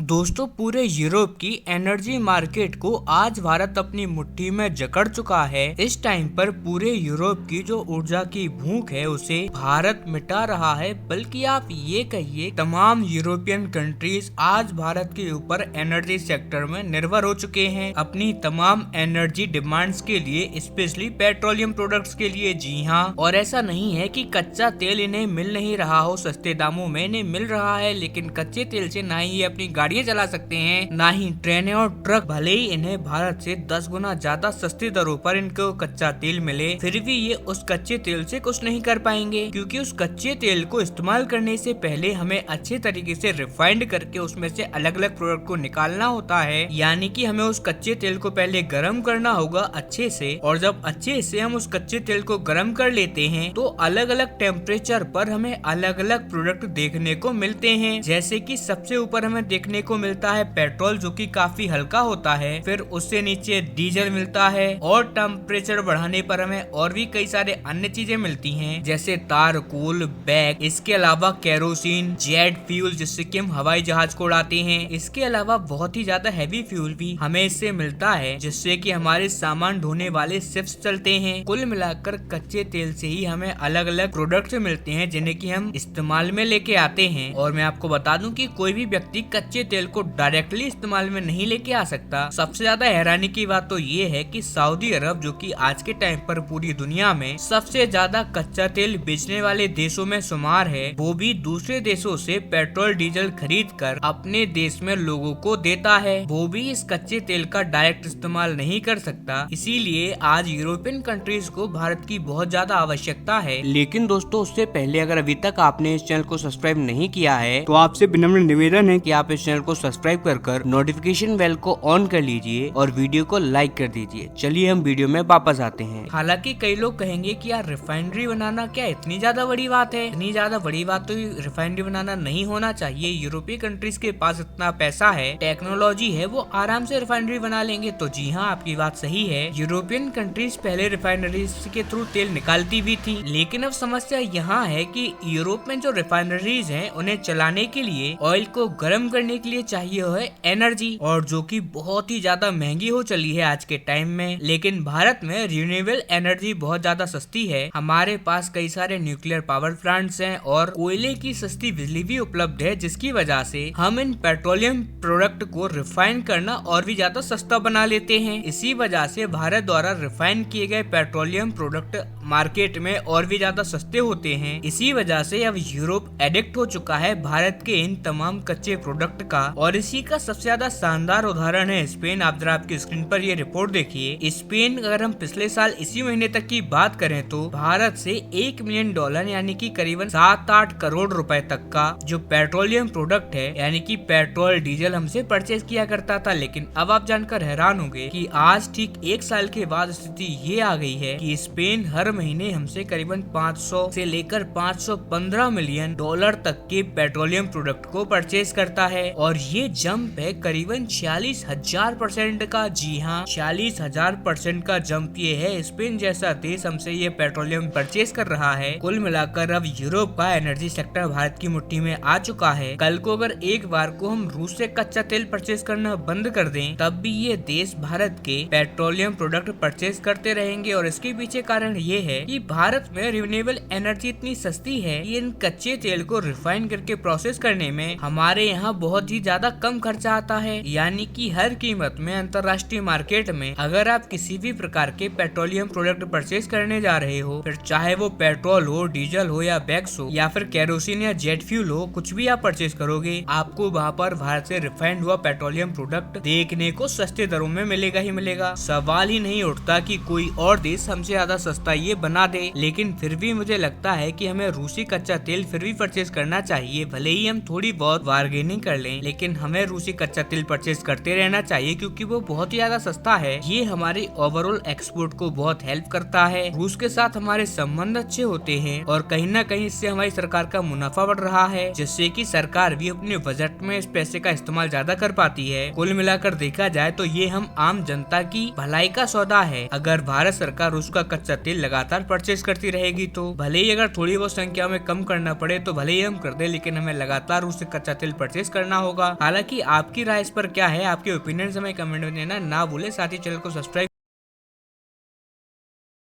दोस्तों, पूरे यूरोप की एनर्जी मार्केट को आज भारत अपनी मुट्ठी में जकड़ चुका है। इस टाइम पर पूरे यूरोप की जो ऊर्जा की भूख है उसे भारत मिटा रहा है। बल्कि आप ये कहिए तमाम यूरोपियन कंट्रीज आज भारत के ऊपर एनर्जी सेक्टर में निर्भर हो चुके हैं अपनी तमाम एनर्जी डिमांड्स के लिए, स्पेशली पेट्रोलियम प्रोडक्ट्स के लिए। जी हाँ, और ऐसा नहीं है कि कच्चा तेल इन्हें मिल नहीं रहा हो, सस्ते दामों में इन्हें मिल रहा है, लेकिन कच्चे तेल से ना ही ये अपनी गाड़ियां चला सकते हैं, ना ही ट्रेनें और ट्रक। भले ही इन्हें भारत से 10 गुना ज्यादा सस्ती दरों पर इनको कच्चा तेल मिले, फिर भी ये उस कच्चे तेल से कुछ नहीं कर पाएंगे, क्योंकि उस कच्चे तेल को इस्तेमाल करने से पहले हमें अच्छे तरीके से रिफाइंड करके उसमें से अलग अलग प्रोडक्ट को निकालना होता है। यानी कि हमें उस कच्चे तेल को पहले गर्म करना होगा अच्छे से, और जब अच्छे से हम उस कच्चे तेल को गर्म कर लेते हैं तो अलग अलग टेम्परेचर पर हमें अलग अलग प्रोडक्ट देखने को मिलते हैं। जैसे कि सबसे ऊपर हमें देखने को मिलता है पेट्रोल, जो कि काफी हल्का होता है, फिर उससे नीचे डीजल मिलता है, और टेम्परेचर बढ़ाने पर हमें और भी कई सारे अन्य चीजें मिलती हैं, जैसे तारकोल, बैग, इसके अलावा केरोसिन, जेट फ्यूल जिससे कि हम हवाई जहाज को उड़ाते हैं। इसके अलावा बहुत ही ज्यादा हैवी फ्यूल भी हमें इससे मिलता है, जिससे कि हमारे सामान ढोने वाले शिप्स चलते हैं। कुल मिलाकर कच्चे तेल से ही हमें अलग अलग प्रोडक्ट्स मिलते हैं जिन्हें कि हम इस्तेमाल में लेके आते हैं। और मैं आपको बता दूं कि कोई भी व्यक्ति कच्चे तेल को डायरेक्टली इस्तेमाल में नहीं लेके आ सकता। सबसे ज्यादा हैरानी की बात तो ये है कि सऊदी अरब, जो कि आज के टाइम पर पूरी दुनिया में सबसे ज्यादा कच्चा तेल बेचने वाले देशों में शुमार है, वो भी दूसरे देशों से पेट्रोल डीजल खरीद कर अपने देश में लोगों को देता है। वो भी इस कच्चे तेल का डायरेक्ट इस्तेमाल नहीं कर सकता। इसीलिए आज यूरोपियन कंट्रीज को भारत की बहुत ज्यादा आवश्यकता है। लेकिन दोस्तों, उससे पहले अगर अभी तक आपने इस चैनल को सब्सक्राइब नहीं किया है तो आपसे विनम्र निवेदन है कि आप इस चैनल को सब्सक्राइब कर नोटिफिकेशन बेल को ऑन कर लीजिए और वीडियो को लाइक कर दीजिए। चलिए हम वीडियो में वापस आते हैं। हालांकि कई लोग कहेंगे कि यार रिफाइनरी बनाना क्या इतनी ज्यादा बड़ी बात है? इतनी ज्यादा बड़ी बात तो रिफाइनरी बनाना नहीं होना चाहिए। यूरोपीय कंट्रीज के पास इतना पैसा है, टेक्नोलॉजी है, वो आराम से रिफाइनरी बना लेंगे। तो जी हाँ, आपकी बात सही है। यूरोपियन कंट्रीज पहले रिफाइनरीज के थ्रू तेल निकालती भी थी, लेकिन अब समस्या यहाँ है कि यूरोप में जो रिफाइनरीज हैं उन्हें चलाने के लिए, ऑयल को गर्म करने के लिए चाहिए है एनर्जी, और जो कि बहुत ही ज्यादा महंगी हो चली है आज के टाइम में। लेकिन भारत में रिन्यूएबल एनर्जी बहुत ज्यादा सस्ती है। हमारे पास कई सारे न्यूक्लियर पावर प्लांट्स हैं और कोयले की सस्ती बिजली भी उपलब्ध है, जिसकी वजह से हम इन पेट्रोलियम प्रोडक्ट को रिफाइन करना और भी ज्यादा सस्ता बना लेते हैं। इसी वजह से भारत द्वारा रिफाइन किए गए पेट्रोलियम प्रोडक्ट मार्केट में और भी ज्यादा सस्ते होते हैं। इसी वजह से अब यूरोप एडिक्ट हो चुका है भारत के इन तमाम कच्चे प्रोडक्ट का। और इसी का सबसे ज्यादा शानदार उदाहरण है स्पेन। आप जरा आपकी स्क्रीन पर ये रिपोर्ट देखिए। स्पेन, अगर हम पिछले साल इसी महीने तक की बात करें तो भारत से $1 मिलियन यानी कि करीबन 7-8 करोड़ रुपए तक का जो पेट्रोलियम प्रोडक्ट है, यानी कि पेट्रोल डीजल, हमसे परचेज किया करता था। लेकिन अब आप जानकर हैरान होंगे कि आज ठीक 1 साल के बाद स्थिति ये आ गई है कि स्पेन हर महीने हमसे करीबन 500 से लेकर $515 मिलियन तक के पेट्रोलियम प्रोडक्ट को परचेज करता है। और ये जंप है करीबन 46,000% का। जी हाँ, 46,000% का जंप ये है। स्पेन जैसा देश हमसे ये पेट्रोलियम परचेज कर रहा है। कुल मिलाकर अब यूरोप का एनर्जी सेक्टर भारत की मुट्ठी में आ चुका है। कल को अगर एक बार को हम रूस से कच्चा तेल परचेज करना बंद कर दें, तब भी ये देश भारत के पेट्रोलियम प्रोडक्ट परचेज करते रहेंगे। और इसके पीछे कारण ये है कि भारत में रिन्यूएबल एनर्जी इतनी सस्ती है कि इन कच्चे तेल को रिफाइन करके प्रोसेस करने में हमारे यहाँ बहुत ही ज्यादा कम खर्चा आता है। यानी कि हर कीमत में अंतर्राष्ट्रीय मार्केट में अगर आप किसी भी प्रकार के पेट्रोलियम प्रोडक्ट परचेज करने जा रहे हो, फिर चाहे वो पेट्रोल हो, डीजल हो या बैग्स हो या फिर केरोसिन या जेट फ्यूल हो, कुछ भी आप परचेज करोगे, आपको वहाँ पर भारत से रिफाइंड हुआ पेट्रोलियम प्रोडक्ट देखने को सस्ते दरों में मिलेगा ही मिलेगा। सवाल ही नहीं उठता कि कोई और देश हमसे ज्यादा सस्ता ये बना दे। लेकिन फिर भी मुझे लगता है कि हमें रूसी कच्चा तेल फिर भी परचेज करना चाहिए। भले ही हम थोड़ी बहुत बार्गेनिंग कर लें, लेकिन हमें रूसी कच्चा तेल परचेज करते रहना चाहिए, क्योंकि वो बहुत ही ज्यादा सस्ता है। ये हमारी ओवरऑल एक्सपोर्ट को बहुत हेल्प करता है। रूस के साथ हमारे संबंध अच्छे होते हैं और कहीं ना कहीं इससे हमारी सरकार का मुनाफा बढ़ रहा है, जिससे कि सरकार भी अपने बजट में इस पैसे का इस्तेमाल ज्यादा कर पाती है। कुल मिलाकर देखा जाए तो ये हम आम जनता की भलाई का सौदा है। अगर भारत सरकार रूस का कच्चा तेल लगातार लगातार परचेज करती रहेगी तो भले ही अगर थोड़ी बहुत संख्या में कम करना पड़े तो भले ही हम कर दे, लेकिन हमें लगातार उससे कच्चा तेल परचेज करना होगा। हालांकि आपकी राय इस पर क्या है, आपके ओपिनियन हमें कमेंट में देना ना भूले। साथ ही चैनल को सब्सक्राइब